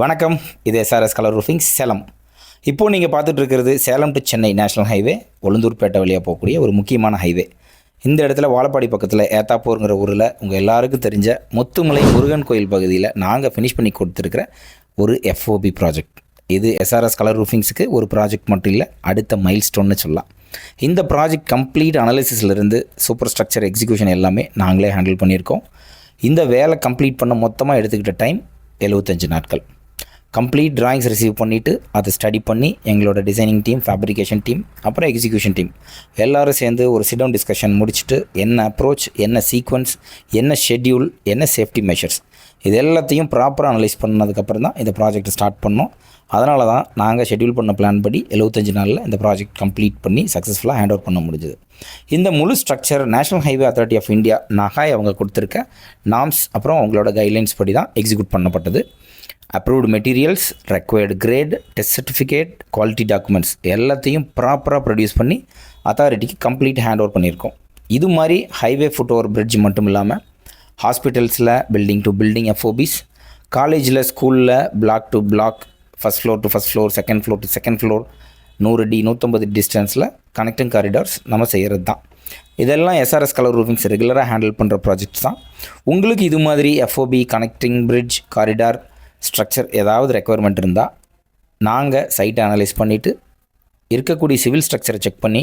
வணக்கம். இது SRS colour roofing Salem. இப்போது நீங்கள் பார்த்துட்டு இருக்கிறது Salem to Chennai national highway Ulundurpet வழியாக போகக்கூடிய ஒரு முக்கியமான ஹைவே. இந்த இடத்துல வாழப்பாடி பக்கத்தில் ஏத்தாப்பூருங்கிற ஊரில் உங்கள் எல்லாருக்கும் தெரிஞ்ச முத்துமலை முருகன் கோயில் பகுதியில் நாங்கள் ஃபினிஷ் பண்ணி கொடுத்துருக்கிற ஒரு எஃப்ஓபி ப்ராஜெக்ட். இது எஸ்ஆர்எஸ் கலர் ரூஃபிங்ஸுக்கு ஒரு ப்ராஜெக்ட் மட்டும் இல்லை, அடுத்த மைல்ஸ்டோன்னு சொல்லலாம். இந்த ப்ராஜெக்ட் கம்ப்ளீட் அனாலிசிஸ்லேருந்து சூப்பர் ஸ்ட்ரக்சர் எக்ஸிக்யூஷன் எல்லாமே நாங்களே ஹேண்டில் பண்ணியிருக்கோம். இந்த வேலை கம்ப்ளீட் பண்ண மொத்தமாக எடுத்துக்கிட்ட டைம் 75 நாட்கள். கம்ப்ளீட் ட்ராயிங்ஸ் ரிசீவ் பண்ணிவிட்டு அதை ஸ்டடி பண்ணி எங்களோட டிசைனிங் டீம், ஃபேப்ரிகேஷன் டீம், அப்புறம் எக்ஸிக்யூஷன் டீம் எல்லோரும் சேர்ந்து ஒரு சிடவுன் டிஸ்கஷன் முடிச்சுட்டு என்ன அப்ரோச், என்ன சீக்வன்ஸ், என்ன ஷெட்யூல், என்ன சேஃப்டி மெஷர்ஸ் இது எல்லாத்தையும் ப்ராப்பராக அனலைஸ் பண்ணதுக்கப்புறம் தான் இந்த ப்ராஜெக்ட் ஸ்டார்ட் பண்ணோம். அதனால தான் நாங்கள் ஷெட்யூல் பண்ண பிளான் படி 75 நாளில் இந்த ப்ராஜெக்ட் கம்ப்ளீட் பண்ணி சக்ஸஸ்ஃபுல்லாக ஹேண்ட் ஓவர் பண்ண முடிஞ்சுது. இந்த முழு structure National Highway Authority of India NHAI அவங்க கொடுத்துருக்க நாம்ஸ் அப்புறம் அவங்களோட கைட்லைன்ஸ் படி தான் எக்ஸிக்யூட் பண்ணப்பட்டது. Approved materials, required grade, test certificate, quality documents எல்லாத்தையும் ப்ராப்பராக ப்ரொடியூஸ் பண்ணி அத்தாரிட்டிக்கு கம்ப்ளீட் ஹேண்ட் ஓவர் பண்ணியிருக்கோம். இது மாதிரி ஹைவே ஃபுட் ஓவர் பிரிட்ஜ் மட்டும் இல்லாமல் ஹாஸ்பிட்டல்ஸில் பில்டிங் டு பில்டிங் எஃப்ஓபிஸ், காலேஜில், ஸ்கூலில் block to block, first floor to first floor, second floor to second floor, 100 அடி 150 டிஸ்டன்ஸில் கனெக்டிங் காரிடார்ஸ் நம்ம செய்கிறது தான். இதெல்லாம் எஸ்ஆர்எஸ் கலர் ரூஃபிங்ஸ் ரெகுலராக ஹேண்டில் பண்ணுற ப்ராஜெக்ட்ஸ் தான். உங்களுக்கு இது மாதிரி FOB, connecting bridge, corridor, structure ஏதாவது ரெக்குவயர்மெண்ட் இருந்தால் நாங்கள் சைட்டை அனலைஸ் பண்ணிவிட்டு இருக்கக்கூடிய சிவில் ஸ்ட்ரக்சரை செக் பண்ணி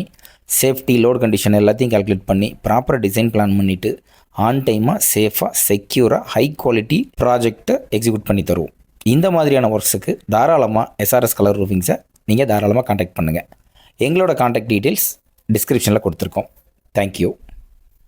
சேஃப்டி, லோட் கண்டிஷன் எல்லாத்தையும் கால்குலேட் பண்ணி ப்ராப்பர் டிசைன் பிளான் பண்ணிவிட்டு ஆன் டைமாக, சேஃபாக, செக்யூராக, ஹை குவாலிட்டி ப்ராஜெக்டை எக்ஸிக்யூட் பண்ணி தருவோம். இந்த மாதிரியான ஒர்க்ஸுக்கு தாராளமாக எஸ்ஆர்எஸ் கலர் ரூஃபிங்ஸை நீங்கள் தாராளமாக காண்டாக்ட் பண்ணுங்கள். எங்களோட காண்டாக்ட் டீட்டெயில்ஸ் டிஸ்கிரிப்ஷனில் கொடுத்துருக்கோம். தேங்க்யூ.